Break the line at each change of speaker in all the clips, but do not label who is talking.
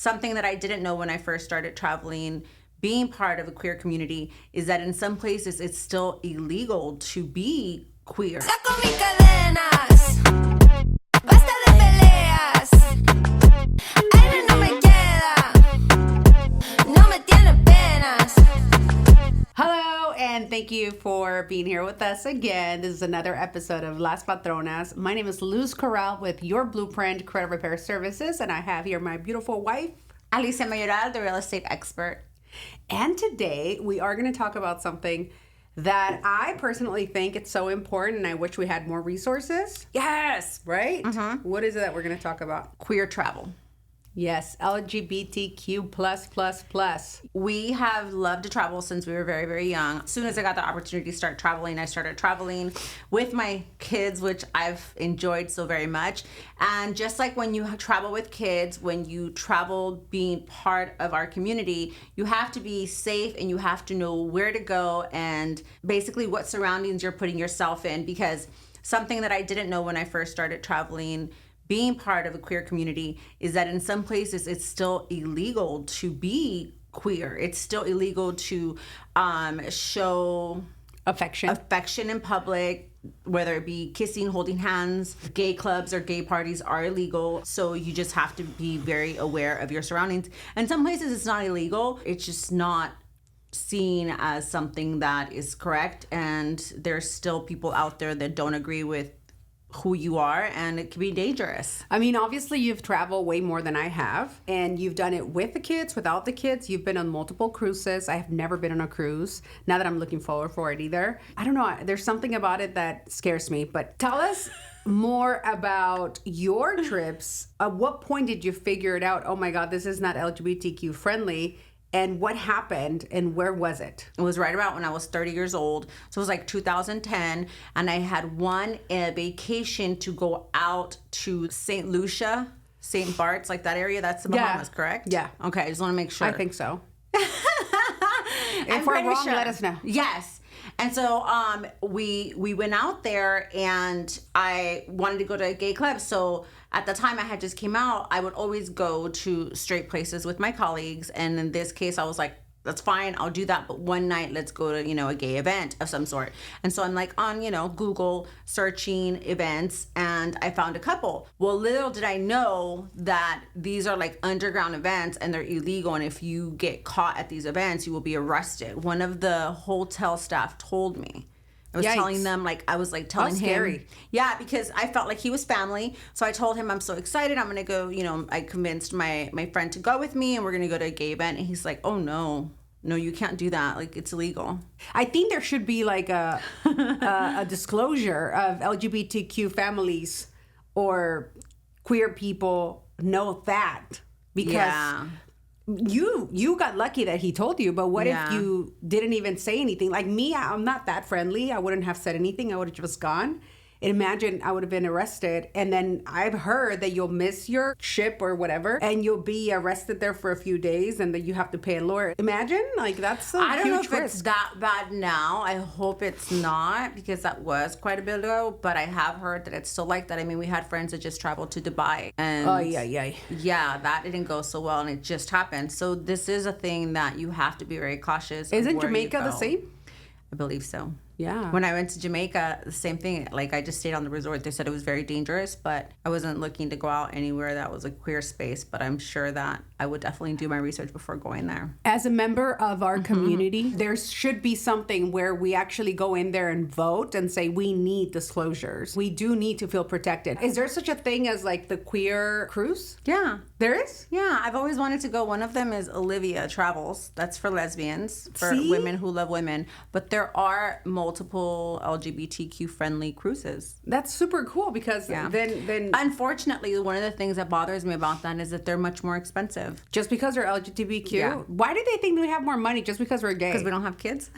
Something that I didn't know when I first started traveling, being part of a queer community, is that in some places it's still illegal to be queer.
Saco mis cadenas, basta de peleas. Aire no me queda, no me tiene penas.
Hello, and thank you for being here with us again. This is another episode of Las Patronas. My name is Luz Corral with Your Blueprint Credit Repair Services, and I have here my beautiful wife,
Alicia, Mayoral, the real estate expert.
And today we are going to talk about something that I personally think it's so important, and I wish we had more resources.
Yes.
Right? What is it that we're going to talk about?
Queer travel.
Yes, LGBTQ+++.
We have loved to travel since we were very, very young. As soon as I got the opportunity to start traveling, I started traveling with my kids, which I've enjoyed so very much. And just like when you travel with kids, when you travel being part of our community, you have to be safe and you have to know where to go and basically what surroundings you're putting yourself in. Because something that I didn't know when I first started traveling, being part of a queer community, is that in some places it's still illegal to be queer. It's still illegal to show affection in public, whether it be kissing, holding hands. Gay clubs or gay parties are illegal. So you just have to be very aware of your surroundings. And some places it's not illegal. It's just not seen as something that is correct. And there's still people out there that don't agree with who you are, and it can be dangerous.
I mean, obviously you've traveled way more than I have, and you've done it with the kids, without the kids. You've been on multiple cruises. I have never been on a cruise. Not that I'm looking forward for it either. I don't know. There's something about it that scares me. But tell us more about your trips. At what point did you figure it out? Oh my God, this is not LGBTQ friendly. And what happened, and where was it?
It was right about when I was 30 years old. So it was like 2010. And I had won a vacation to go out to St. Lucia, St. Bart's, like that area. That's the Bahamas, correct?
Yeah.
Okay, I just want to make sure.
I think so. If we're wrong, let us know.
Yes. And so we went out there, and I wanted to go to a gay club. So at the time I had just came out, I would always go to straight places with my colleagues. And in this case, I was like, that's fine, I'll do that. But one night, let's go to, a gay event of some sort. And so I'm like on, Google searching events, and I found a couple. Well, little did I know that these are like underground events and they're illegal. And if you get caught at these events, you will be arrested. One of the hotel staff told me. I was telling them, telling him. Yeah, because I felt like he was family. So I told him, I'm so excited. I'm going to go, I convinced my friend to go with me, and we're going to go to a gay event. And he's like, oh, no, you can't do that. Like, it's illegal.
I think there should be like a disclosure of LGBTQ families or queer people know that. Because you got lucky that he told you, but what if you didn't even say anything? Like me, I'm not that friendly. I wouldn't have said anything. I would have just gone. And imagine I would have been arrested. And then I've heard that you'll miss your ship or whatever, and you'll be arrested there for a few days, and that you have to pay a lawyer. Imagine, like, that's a huge risk. I don't know if it's
that bad now. I hope it's not, because that was quite a bit ago. But I have heard that it's still like that. I mean, we had friends that just traveled to Dubai. And yeah, that didn't go so well, and it just happened. So this is a thing that you have to be very cautious.
Isn't Jamaica the same?
I believe so.
Yeah.
When I went to Jamaica, the same thing. Like, I just stayed on the resort. They said it was very dangerous, but I wasn't looking to go out anywhere that was a queer space. But I'm sure that I would definitely do my research before going there.
As a member of our community, there should be something where we actually go in there and vote and say we need disclosures. We do need to feel protected. Is there such a thing as like the queer cruise?
Yeah.
There is?
Yeah, I've always wanted to go. One of them is Olivia Travels. That's for lesbians, for women who love women. But there are multiple LGBTQ friendly cruises.
That's super cool, because then
unfortunately, one of the things that bothers me about that is that they're much more expensive.
Just because they're LGBTQ? Why do they think we have more money just because we're gay?
Because we don't have kids.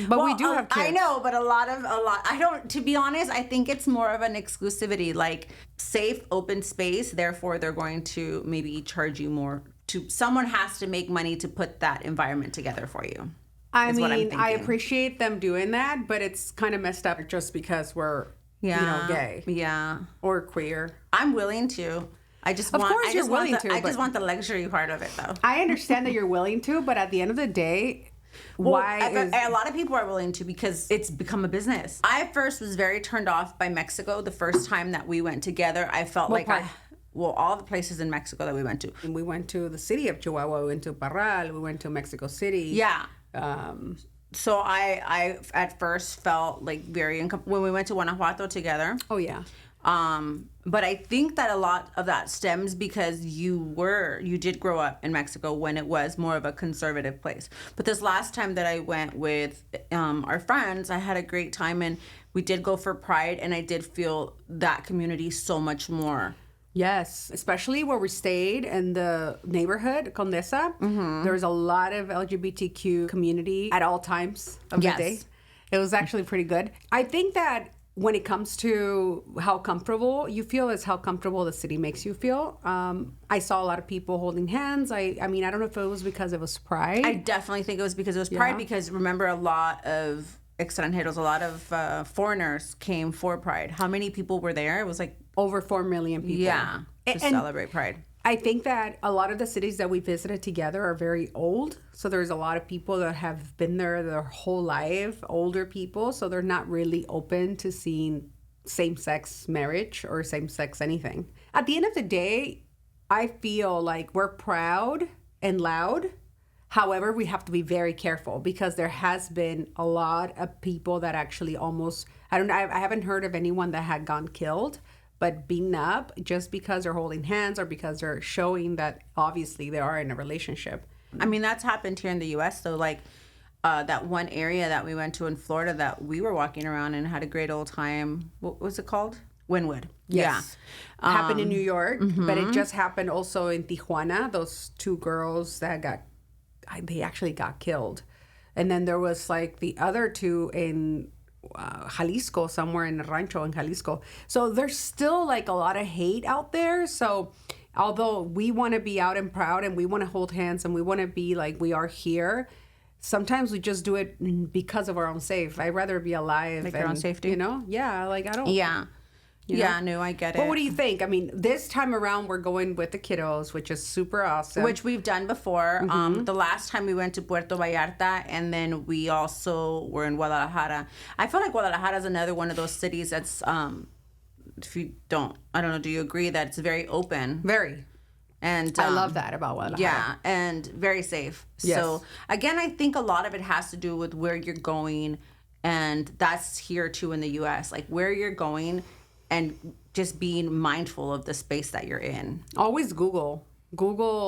But we do have kids.
I know, but a lot. I don't. To be honest, I think it's more of an exclusivity, like safe, open space. Therefore, they're going to maybe charge you more. Someone has to make money to put that environment together for you.
I mean, I appreciate them doing that, but it's kind of messed up just because we're, gay.
Yeah.
Or queer.
I'm willing to. I just
Of
want,
course
I
you're
just want
willing
the,
to,
I
but-
just want the luxury part of it, though.
I understand that you're willing to, but at the end of the day,
Well,
why is...
a lot of people are willing to because it's become a business. I first was very turned off by Mexico the first time that we went together. I felt like
part?
all the places in Mexico that we went to.
We went to the city of Chihuahua. We went to Corral. We went to Mexico City.
Yeah.
Um,
So I at first felt like very when we went to Guanajuato together.
oh, yeah.
But I think that a lot of that stems because you did grow up in Mexico when it was more of a conservative place. But this last time that I went with our friends, I had a great time, and we did go for Pride, and I did feel that community so much more.
Yes, especially where we stayed in the neighborhood, Condesa. There was a lot of LGBTQ community at all times of
Yes.
the day. It was actually pretty good. I think that when it comes to how comfortable you feel is how comfortable the city makes you feel. I saw a lot of people holding hands. I mean, I don't know if it was because it was Pride.
I definitely think it was because it was Pride,
Yeah.
because remember, a lot of extranjeros, a lot of foreigners came for Pride. How many people were there? It was like,
Over 4 million people.
yeah, to
And
celebrate Pride.
I think that a lot of the cities that we visited together are very old. So there's a lot of people that have been there their whole life, older people. So they're not really open to seeing same-sex marriage or same-sex anything. At the end of the day, I feel like we're proud and loud. However, we have to be very careful because there has been a lot of people that actually almost, I haven't heard of anyone that had gone killed, but beaten up just because they're holding hands or because they're showing that obviously they are in a relationship.
I mean, that's happened here in the U.S. though. Like that one area that we went to in Florida that we were walking around and had a great old time. What was it called? Wynwood.
Yes. Yeah. Happened in New York, but it just happened also in Tijuana. Those two girls that they actually got killed. And then there was like the other two in Jalisco, somewhere in the rancho in Jalisco. So there's still like a lot of hate out there. So although we want to be out and proud and we want to hold hands and we want to be like we are here, sometimes we just do it because of our own safe. I'd rather be alive.
Like your own safety?
You know? Yeah, like I don't...
Yeah.
You know?
Yeah, no, I get it.
But what do you think? I mean, this time around, we're going with the kiddos, which is super awesome.
Which we've done before. The last time we went to Puerto Vallarta, and then we also were in Guadalajara. I feel like Guadalajara is another one of those cities that's, if you don't, I don't know, do you agree that it's very open?
Very.
And
I love that about Guadalajara.
Yeah, and very safe.
Yes.
So again, I think a lot of it has to do with where you're going, and that's here too in the U.S. Like where you're going, and just being mindful of the space that you're in.
Always Google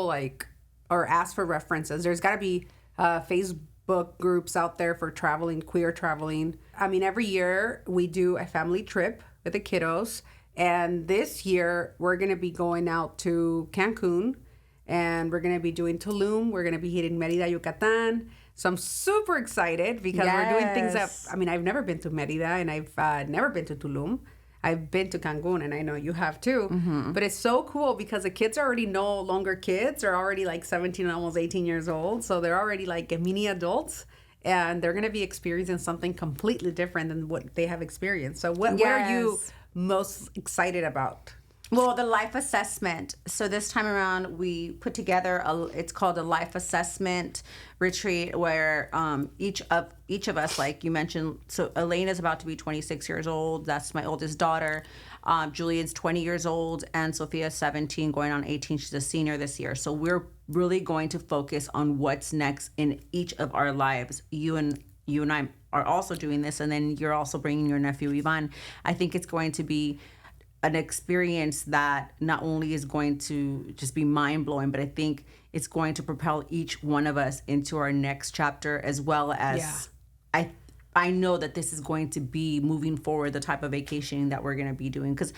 like, or ask for references. There's got to be Facebook groups out there for traveling, queer traveling. I mean, every year we do a family trip with the kiddos. And this year we're going to be going out to Cancun, and we're going to be doing Tulum. We're going to be hitting Merida, Yucatan. So I'm super excited because we're doing things that, I mean, I've never been to Merida, and I've never been to Tulum. I've been to Cancun, and I know you have too. But it's so cool because the kids are already no longer kids. They're already like 17 and almost 18 years old. So they're already like mini adults, and they're going to be experiencing something completely different than what they have experienced. So what are you most excited about?
Well, the life assessment. So this time around, we put together it's called a life assessment retreat where each of us, like you mentioned, so Elena's about to be 26 years old. That's my oldest daughter. Julian's 20 years old, and Sophia's 17, going on 18. She's a senior this year. So we're really going to focus on what's next in each of our lives. You and I are also doing this, and then you're also bringing your nephew Ivan. I think it's going to be an experience that not only is going to just be mind-blowing, but I think it's going to propel each one of us into our next chapter, as well as I know that this is going to be, moving forward, the type of vacationing that we're going to be doing. Because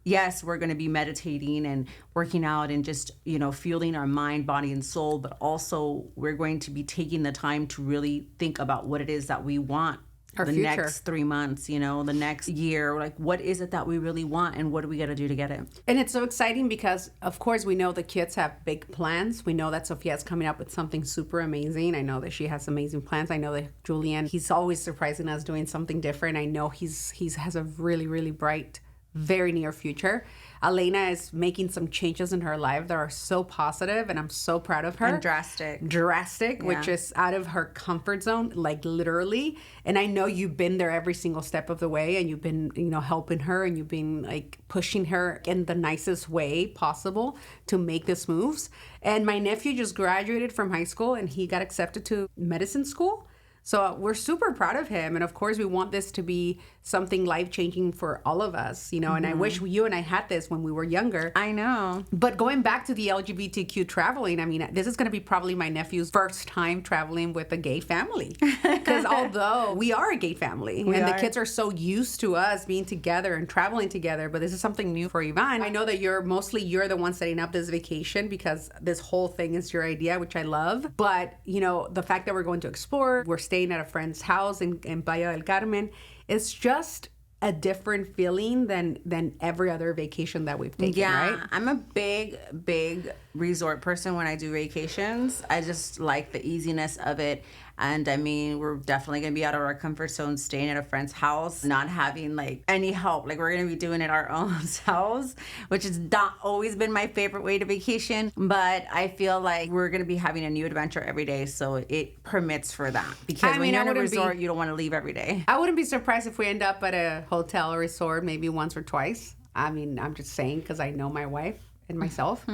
yes, we're going to be meditating and working out and just, fueling our mind, body, and soul, but also we're going to be taking the time to really think about what it is that we want.
Our
the
future.
next 3 months, the next year, like what is it that we really want, and what do we got to do to get it?
And it's so exciting because, of course, we know the kids have big plans. We know that Sophia's coming up with something super amazing. I know that she has amazing plans. I know that Julian, he's always surprising us doing something different. I know he has a really, really bright, very near future. Elena is making some changes in her life that are so positive, and I'm so proud of her.
And drastic,
which is out of her comfort zone, like literally. And I know you've been there every single step of the way, and you've been, helping her, and you've been like pushing her in the nicest way possible to make these moves. And my nephew just graduated from high school, and he got accepted to medicine school. So we're super proud of him. And of course, we want this to be something life-changing for all of us, and I wish you and I had this when we were younger.
I know.
But going back to the LGBTQ traveling, I mean, this is going to be probably my nephew's first time traveling with a gay family. Because although we are a gay family, the kids are so used to us being together and traveling together, but this is something new for Ivan. I know that you're the one setting up this vacation because this whole thing is your idea, which I love. But, the fact that we're going to explore, we're staying at a friend's house in Playa del Carmen, it's just a different feeling than every other vacation that we've taken, right?
I'm a big resort person when I do vacations. I just like the easiness of it. And I mean, we're definitely going to be out of our comfort zone, staying at a friend's house, not having like any help. Like we're going to be doing it our own selves, which has not always been my favorite way to vacation. But I feel like we're going to be having a new adventure every day. So it permits for that. Because when you're in a resort, you don't want to leave every day.
I wouldn't be surprised if we end up at a hotel or resort maybe once or twice. I mean, I'm just saying because I know my wife and myself.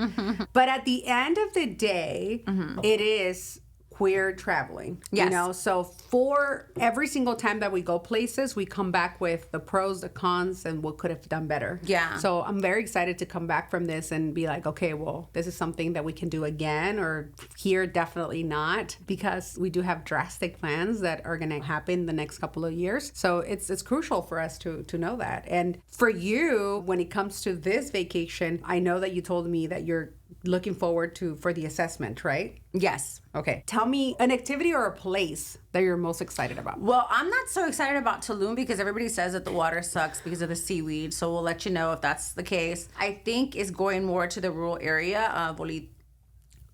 But at the end of the day, it is queer traveling.
Yes.
So for every single time that we go places, we come back with the pros, the cons, and what could have done better.
Yeah.
So I'm very excited to come back from this and be like, okay, well, this is something that we can do again, or here, definitely not, because we do have drastic plans that are going to happen the next couple of years. So it's crucial for us to know that. And for you, when it comes to this vacation, I know that you told me that you're looking forward for the assessment, right?
Yes.
Okay. Tell me an activity or a place that you're most excited about.
Well, I'm not so excited about Tulum because everybody says that the water sucks because of the seaweed. So we'll let you know if that's the case. I think is going more to the rural area of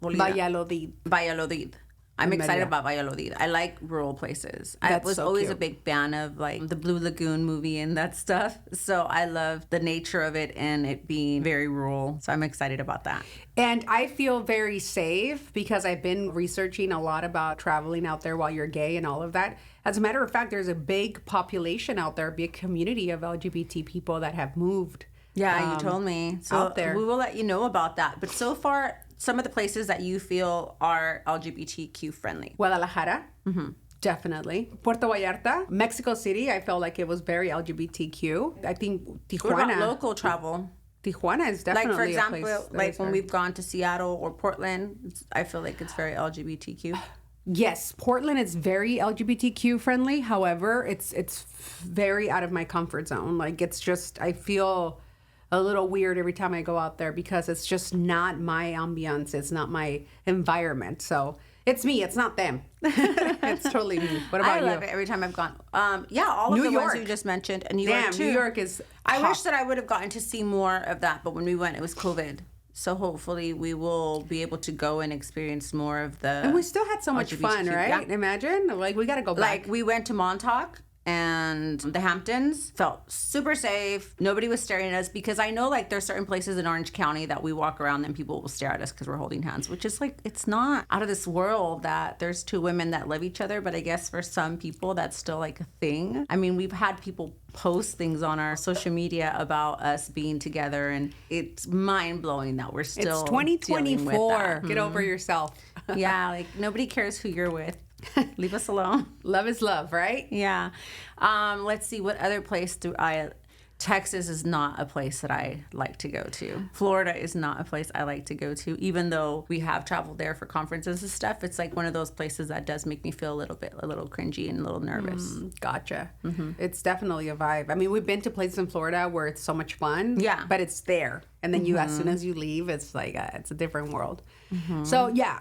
Valladolid. I'm excited about Valladolid. I like rural places. I was always a big fan of like the Blue Lagoon movie and that stuff. So I love the nature of it and it being very rural. So I'm excited about that.
And I feel very safe because I've been researching a lot about traveling out there while you're gay and all of that. As a matter of fact, there's a big population out there, a big community of LGBT people that have moved.
Yeah, you told me. So
out there.
We will let you know about that. But so far, some of the places that you feel are LGBTQ friendly.
Guadalajara, definitely. Puerto Vallarta, Mexico City, I felt like it was very LGBTQ. I think Tijuana.
What about local travel?
Tijuana is definitely
like, for example,
a place
like when we've gone to Seattle or Portland, I feel like it's very LGBTQ.
Yes, Portland is very LGBTQ friendly. However, it's very out of my comfort zone. Like it's just, I feel a little weird every time I go out there because it's just not my ambiance. It's not my environment. So it's me. It's not them. It's totally me. What about you?
I love it every time I've gone. Yeah, all of the ones you just mentioned. And New York too.
New York is
I wish that I would have gotten to see more of that. But when we went, it was COVID. So hopefully we will be able to go and experience more of the...
And we still had so much fun, right? Yeah. Imagine. Like, we got to go back.
Like, we went to Montauk and the Hamptons. Felt super safe. Nobody was staring at us because I know, like, there's certain places in Orange County that we walk around and people will stare at us because we're holding hands, which is, like, it's not out of this world that there's two women that love each other. But I guess for some people, that's still, like, a thing. I mean, we've had people post things on our social media about us being together, and it's mind-blowing that we're still
It's 2024. Get over yourself.
Yeah, like, nobody cares who you're with. Leave us alone.
Love is love, right?
Yeah. Let's see, what other place Texas is not a place that I like to go to. Florida is not a place I like to go to, even though we have traveled there for conferences and stuff. It's like one of those places that does make me feel a little cringy and a little nervous.
Gotcha. It's definitely a vibe. I mean, we've been to places in Florida where it's so much fun.
Yeah.
But it's there. And then as soon as you leave, it's like, it's a different world. So, yeah.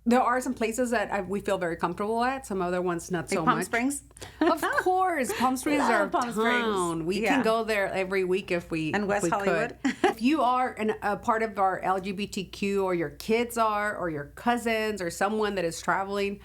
There are some places that we feel very comfortable at. Some other ones not so much.
Palm Springs?
Of course. Palm Springs are
Palm
town. We can go there every week if we
And West Hollywood.
If you are a part of our LGBTQ, or your kids are, or your cousins, or someone that is traveling,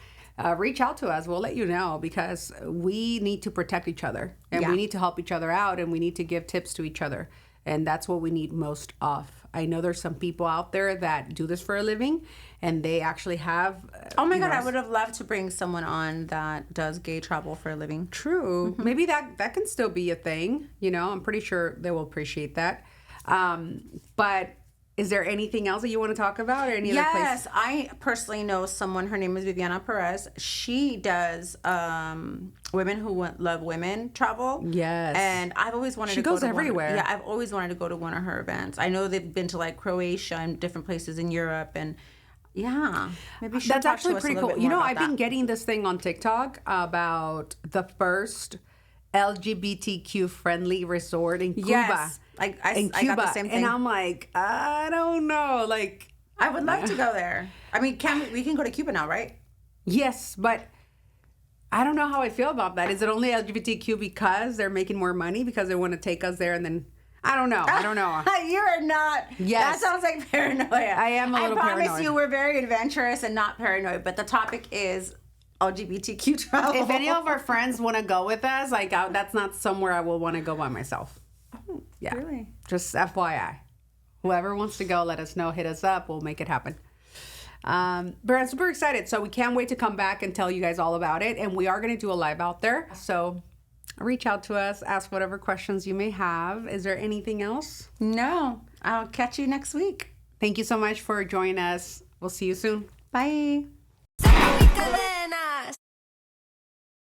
reach out to us. We'll let you know because we need to protect each other. And we need to help each other out. And we need to give tips to each other. And that's what we need most of. I know there's some people out there that do this for a living and they actually have.
Oh my God, I would have loved to bring someone on that does gay travel for a living.
True. Maybe that can still be a thing. I'm pretty sure they will appreciate that. But is there anything else that you want to talk about or any other place?
Yes, I personally know someone. Her name is Viviana Perez. She does women who love women travel.
Yes.
And I've always wanted to go
She goes
to
everywhere.
Yeah, I've always wanted to go to one of her events. I know they've been to like Croatia and different places in Europe. And yeah, maybe she'll
That's
talk
actually
to us
pretty
a little
cool.
bit more
I've
about
been
that.
getting this thing on TikTok about the first LGBTQ friendly resort in Cuba.
Yes, I got the same thing.
And I'm like, I don't know. Like,
I would love to go there. I mean, we can go to Cuba now, right?
yes, but I don't know how I feel about that. Is it only LGBTQ because they're making more money because they want to take us there and then I don't know.
You are not.
Yes.
That sounds like paranoia.
I am a little
I promise
paranoid.
you we're very adventurous and not paranoid, but the topic is LGBTQ travel.
If any of our friends want to go with us, like that's not somewhere I will want to go by myself. Yeah.
Really?
Just FYI. Whoever wants to go, let us know. Hit us up. We'll make it happen. But I'm super excited. So we can't wait to come back and tell you guys all about it. And we are going to do a live out there. So reach out to us. Ask whatever questions you may have. Is there anything else?
No. I'll catch you next week.
Thank you so much for joining us. We'll see you soon.
Bye.
Saca mi cadera.